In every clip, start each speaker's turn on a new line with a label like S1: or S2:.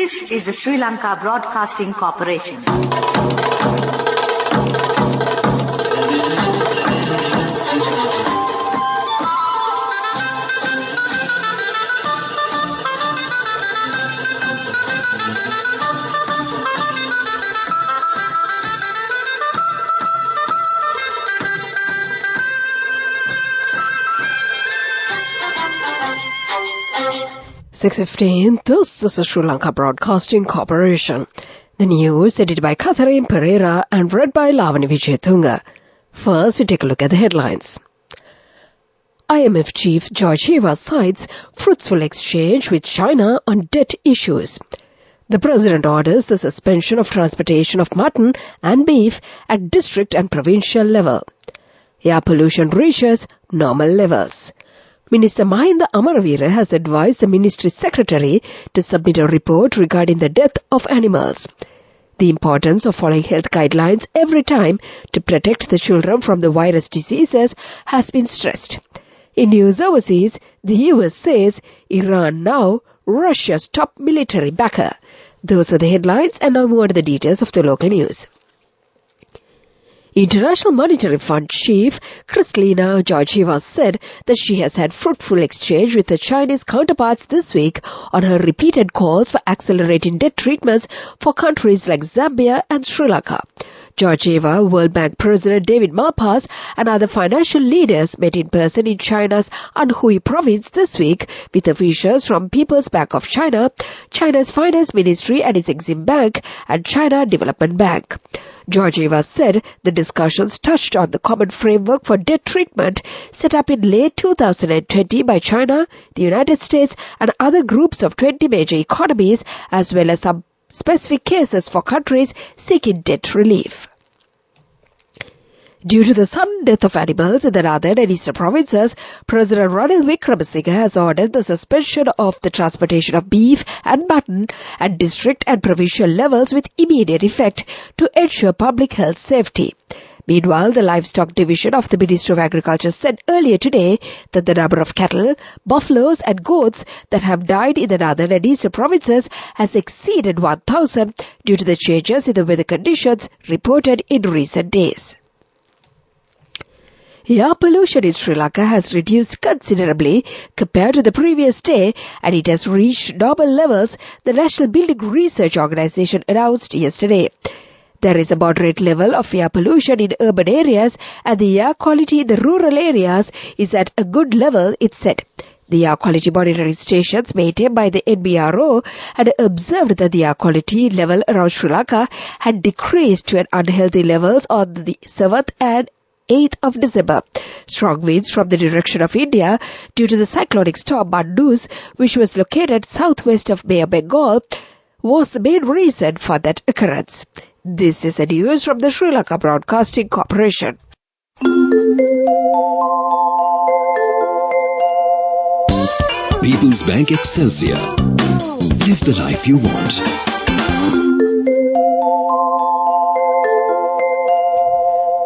S1: This is the Sri Lanka Broadcasting Corporation.
S2: (6:15). This is the Sri Lanka Broadcasting Corporation. The news edited by Catherine Pereira and read by Lavani Vijayatunga. First, we take a look at the headlines. IMF Chief Georgieva cites fruitful exchange with China on debt issues. The President orders the suspension of transportation of mutton and beef at district and provincial level. Air pollution reaches normal levels. Minister Mahinda Amaraveera has advised the Ministry Secretary to submit a report regarding the death of animals. The importance of following health guidelines every time to protect the children from the virus diseases has been stressed. In news overseas, the US says Iran now Russia's top military backer. Those are the headlines, and now more to the details of the local news. International Monetary Fund Chief Kristalina Georgieva said that she has had fruitful exchange with her Chinese counterparts this week on her repeated calls for accelerating debt treatments for countries like Zambia and Sri Lanka. Georgieva, World Bank President David Malpass, and other financial leaders met in person in China's Anhui province this week with officials from People's Bank of China, China's Finance Ministry and its Exim Bank, and China Development Bank. Georgieva said the discussions touched on the common framework for debt treatment set up in late 2020 by China, the United States, and other groups of 20 major economies, as well as some specific cases for countries seeking debt relief. Due to the sudden death of animals in the northern and eastern provinces, President Ranil Wickremesinghe has ordered the suspension of the transportation of beef and mutton at district and provincial levels with immediate effect to ensure public health safety. Meanwhile, the Livestock Division of the Ministry of Agriculture said earlier today that the number of cattle, buffaloes and goats that have died in the northern and eastern provinces has exceeded 1,000 due to the changes in the weather conditions reported in recent days. Air pollution in Sri Lanka has reduced considerably compared to the previous day, and it has reached normal levels, the National Building Research Organisation announced yesterday. There is a moderate level of air pollution in urban areas, and the air quality in the rural areas is at a good level, it said. The air quality monitoring stations maintained by the NBRO had observed that the air quality level around Sri Lanka had decreased to an unhealthy levels on the 7th and 8th of December. Strong winds from the direction of India due to the cyclonic storm Mandus, which was located southwest of Bay of Bengal, was the main reason for that occurrence. This is the news from the Sri Lanka Broadcasting Corporation.
S3: People's Bank Excelsior. Live the life you want.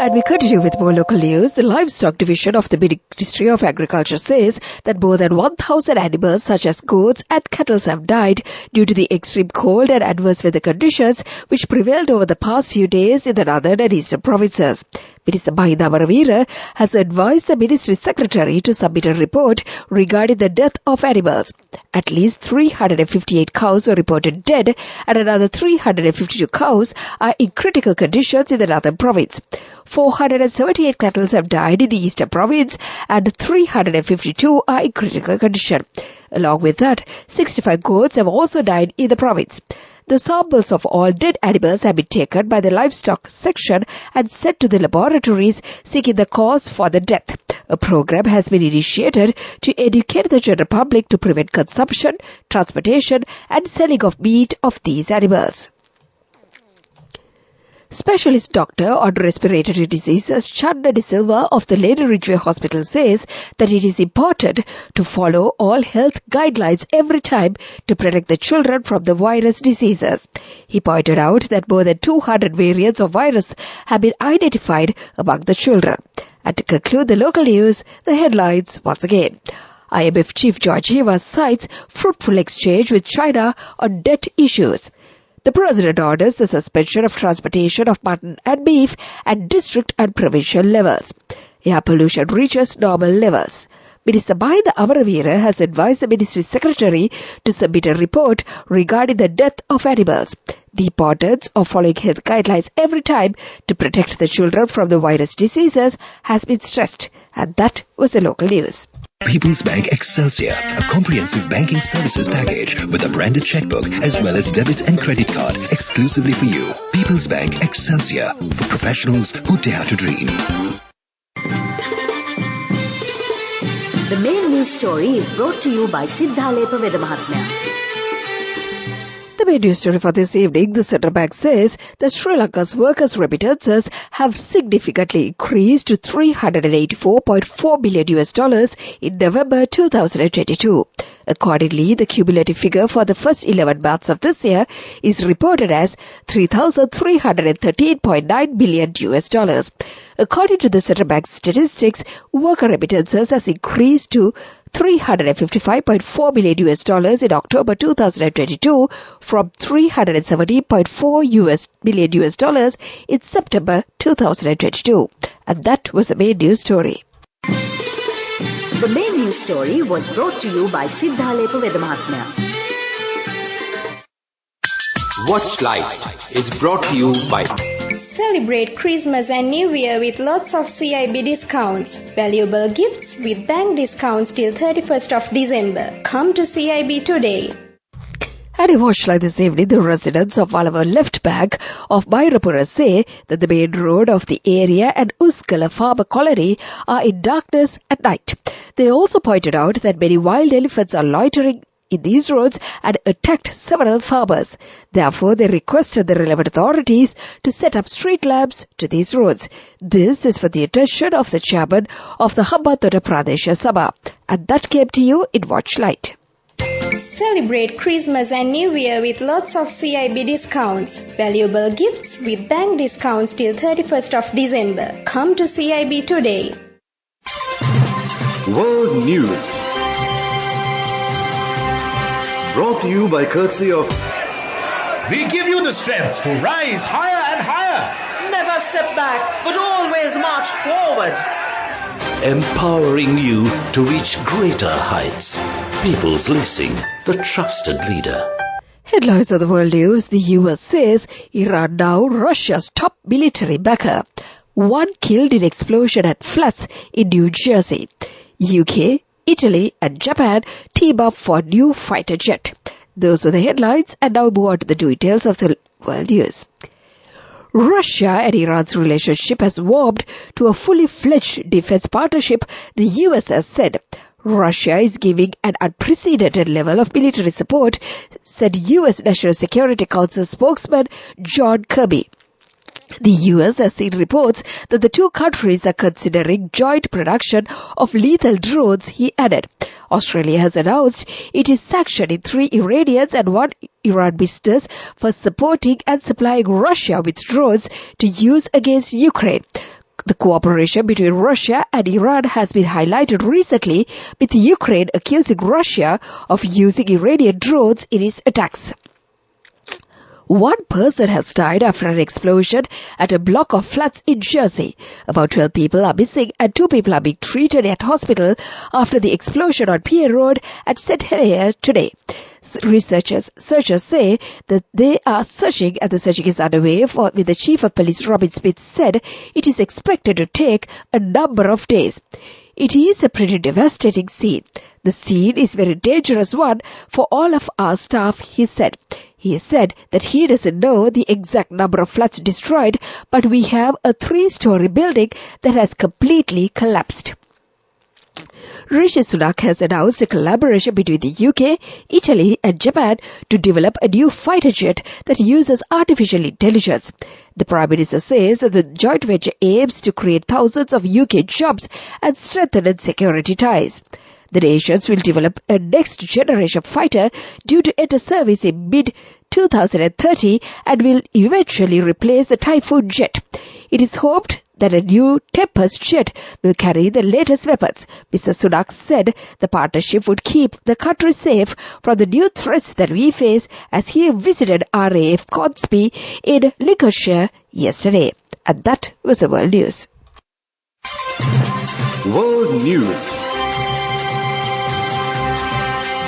S2: And we continue with more local news. The Livestock Division of the Ministry of Agriculture says that more than 1,000 animals such as goats and cattle have died due to the extreme cold and adverse weather conditions which prevailed over the past few days in the northern and eastern provinces. Minister Mahinda Amaraveera has advised the Ministry Secretary to submit a report regarding the death of animals. At least 358 cows were reported dead and another 352 cows are in critical conditions in the northern province. 478 cattle have died in the eastern province and 352 are in critical condition. Along with that, 65 goats have also died in the province. The samples of all dead animals have been taken by the livestock section and sent to the laboratories seeking the cause for the death. A program has been initiated to educate the general public to prevent consumption, transportation and selling of meat of these animals. Specialist doctor on respiratory diseases Chanda De Silva of the Lady Ridgeway Hospital says that it is important to follow all health guidelines every time to protect the children from the virus diseases. He pointed out that more than 200 variants of virus have been identified among the children. And to conclude the local news, the headlines once again. IMF Chief Georgieva cites fruitful exchange with China on debt issues. The President orders the suspension of transportation of mutton and beef at district and provincial levels. Air pollution reaches normal levels. Minister Mahinda Amaravira has advised the Ministry Secretary to submit a report regarding the death of animals. The importance of following health guidelines every time to protect the children from the virus diseases has been stressed. And that was the local news.
S3: People's Bank Excelsior, a comprehensive banking services package with a branded checkbook as well as debit and credit card exclusively for you. People's Bank Excelsior, for professionals who dare to dream.
S1: The main news story is brought to you by Siddhalepa Vedamahatmya.
S2: The main news story for this evening, the central bank says that Sri Lanka's workers' remittances have significantly increased to $384.4 billion in November 2022. Accordingly, the cumulative figure for the first 11 months of this year is reported as $3,313.9 billion. According to the central bank's statistics, worker remittances has increased to $355.4 billion in October 2022 from $370.4 billion in September 2022. And that was the main news story.
S1: The main news story was brought to you by Siddhalepa Vedamahatmya.
S4: Watch Life is brought to you by
S5: Celebrate Christmas and New Year with lots of CIB discounts. Valuable gifts with bank discounts till 31st of December. Come to CIB today.
S2: And in Watch Live this evening, the residents of Valawa left bank of Mairapura say that the main road of the area and Uskala farmer colony are in darkness at night. They also pointed out that many wild elephants are loitering in these roads and attacked several farmers. Therefore, they requested the relevant authorities to set up street lamps to these roads. This is for the attention of the chairman of the Hambantota Pradesha Sabha. And that came to you in Watch Light.
S5: Celebrate Christmas and New Year with lots of CIB discounts. Valuable gifts with bank discounts till 31st of December. Come to CIB today.
S6: World News. Brought to you by courtesy of...
S7: We give you the strength to rise higher and higher.
S8: Never step back, but always march forward.
S9: Empowering you to reach greater heights. People's Leasing, the trusted leader.
S2: Headlines of the world news. The US says Iran now Russia's top military backer. 1 killed in explosion at flats in New Jersey. UK, Italy and Japan team up for new fighter jet. Those are the headlines, and now move on to the details of the world news. Russia and Iran's relationship has warmed to a fully fledged defense partnership, the US has said. Russia is giving an unprecedented level of military support, said US National Security Council spokesman John Kirby. The US has seen reports that the two countries are considering joint production of lethal drones, he added. Australia has announced it is sanctioning 3 Iranians and 1 Iran business for supporting and supplying Russia with drones to use against Ukraine. The cooperation between Russia and Iran has been highlighted recently, with Ukraine accusing Russia of using Iranian drones in its attacks. 1 person has died after an explosion at a block of flats in Jersey. About 12 people are missing and 2 people are being treated at hospital after the explosion on Pierre Road at St. Helier today. Searchers say that they are searching and the searching is underway with the Chief of Police Robin Smith said it is expected to take a number of days. It is a pretty devastating scene. The scene is a very dangerous one for all of our staff, he said. He said that he doesn't know the exact number of flats destroyed, but we have a 3-story building that has completely collapsed. Rishi Sunak has announced a collaboration between the UK, Italy and Japan to develop a new fighter jet that uses artificial intelligence. The Prime Minister says that the joint venture aims to create thousands of UK jobs and strengthen security ties. The nations will develop a next-generation fighter due to enter service in mid-2030 and will eventually replace the Typhoon jet. It is hoped that a new Tempest jet will carry the latest weapons. Mr. Sunak said the partnership would keep the country safe from the new threats that we face as he visited RAF Consby in Lincolnshire yesterday. And that was the world news.
S6: World News.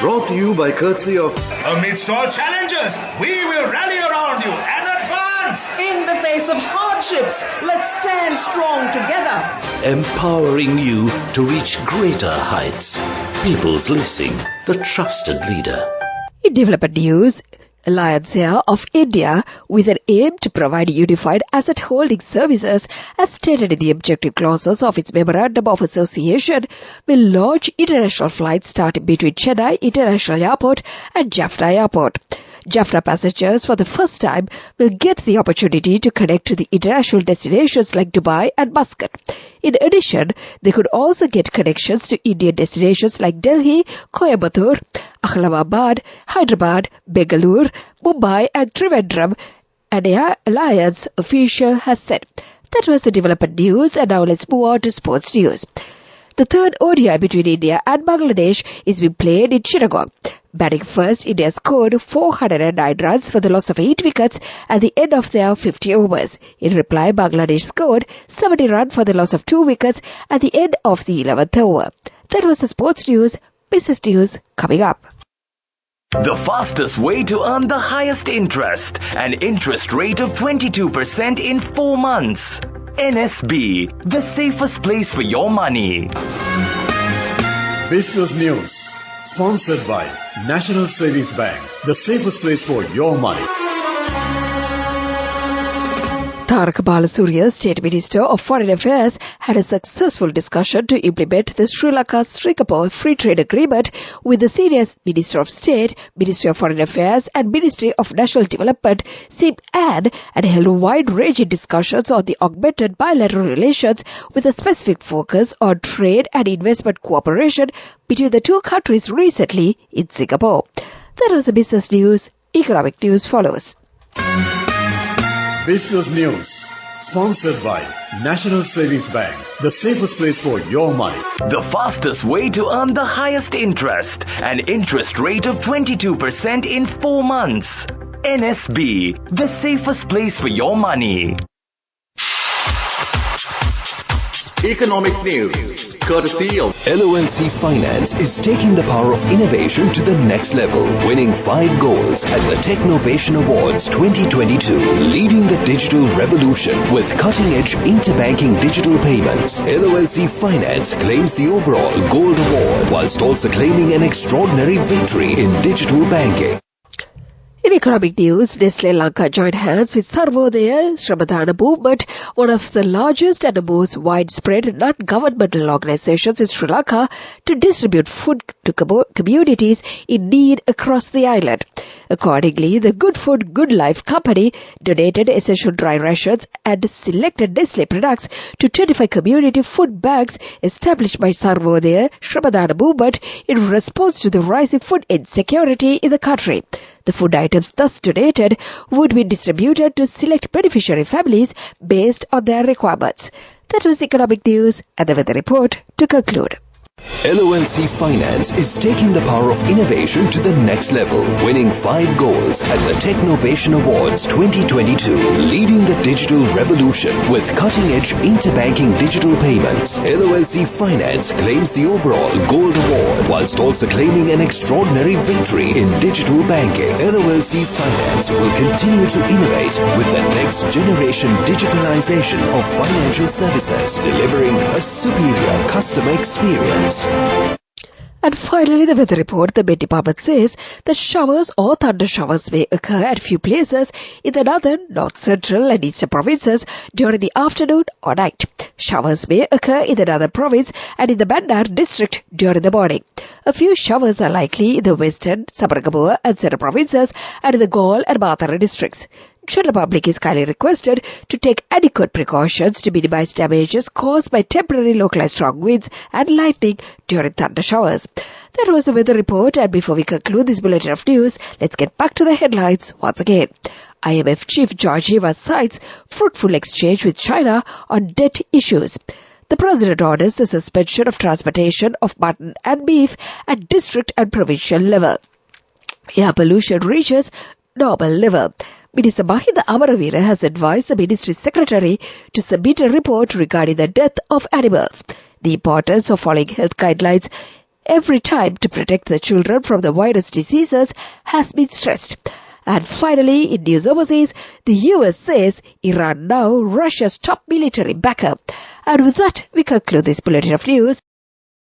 S6: Brought to you by courtesy of...
S7: Amidst all challenges, we will rally around you and advance.
S8: In the face of hardships, let's stand strong together.
S9: Empowering you to reach greater heights. People's Leasing, the trusted leader.
S2: In development news, Alliance Air of India, with an aim to provide unified asset holding services as stated in the objective clauses of its Memorandum of Association, will launch international flights starting between Chennai International Airport and Jaffna Airport. Jaffna passengers for the first time will get the opportunity to connect to the international destinations like Dubai and Muscat. In addition, they could also get connections to Indian destinations like Delhi, Coimbatore, Ahmedabad, Hyderabad, Bengaluru, Mumbai and Trivandrum, an Air Alliance official has said. That was the development news, and now let's move on to sports news. The third ODI between India and Bangladesh is being played in Chittagong. Batting first, India scored 409 runs for the loss of 8 wickets at the end of their 50 overs. In reply, Bangladesh scored 70 runs for the loss of 2 wickets at the end of the 11th over. That was the sports news. Business news coming up.
S10: The fastest way to earn the highest interest. An interest rate of 22% in 4 months. NSB, the safest place for your money.
S6: Business News. Sponsored by National Savings Bank. The safest place for your money.
S2: Tarak Balasuriya, State Minister of Foreign Affairs, had a successful discussion to implement the Sri Lanka-Singapore Free Trade Agreement with the senior Minister of State, Ministry of Foreign Affairs and Ministry of National Development, and held wide-ranging discussions on the augmented bilateral relations with a specific focus on trade and investment cooperation between the two countries recently in Singapore. That was the business news. Economic news follows.
S6: Business News. Sponsored by National Savings Bank. The safest place for your money.
S10: The fastest way to earn the highest interest. An interest rate of 22% in 4 months. NSB, the safest place for your money.
S6: Economic News. Courtesy of
S3: LONC Finance is taking the power of innovation to the next level, winning 5 golds at the Technovation Awards 2022, leading the digital revolution with cutting-edge interbanking digital payments. LONC Finance claims the overall gold award whilst also claiming an extraordinary victory in digital banking.
S2: In economic news, Nestle Lanka joined hands with Sarvodaya Shramadana Movement, one of the largest and the most widespread non-governmental organizations in Sri Lanka, to distribute food to communities in need across the island. Accordingly, the Good Food, Good Life company donated essential dry rations and selected Nestle products to 25 community food banks established by Sarvodaya Shramadana Movement in response to the rising food insecurity in the country. The food items thus donated would be distributed to select beneficiary families based on their requirements. That was economic news, and the weather report to conclude.
S3: LONC Finance is taking the power of innovation to the next level, winning 5 golds at the Technovation Awards 2022, leading the digital revolution with cutting-edge interbanking digital payments. LONC Finance claims the overall gold award whilst also claiming an extraordinary victory in digital banking. LONC Finance will continue to innovate with the next generation digitalization of financial services, delivering a superior customer experience.
S2: And finally, the weather report. The Met Department says that showers or thunder showers may occur at few places in the northern, north central and eastern provinces during the afternoon or night. Showers may occur in the northern province and in the Bandar district during the morning. A few showers are likely in the western, Sabaragamuwa and central provinces and in the Galle and Matara districts. General public is kindly requested to take adequate precautions to minimize damages caused by temporary localized strong winds and lightning during thunder showers. That was the weather report, and before we conclude this bulletin of news, let's get back to the headlines once again. IMF Chief Georgieva cites fruitful exchange with China on debt issues. The President orders the suspension of transportation of mutton and beef at district and provincial level. Air pollution reaches normal level. Minister Mahinda Amaraveera has advised the Ministry Secretary to submit a report regarding the death of animals. The importance of following health guidelines every time to protect the children from the virus diseases has been stressed. And finally, in news overseas, the US says Iran now Russia's top military backer. And with that, we conclude this bulletin of news.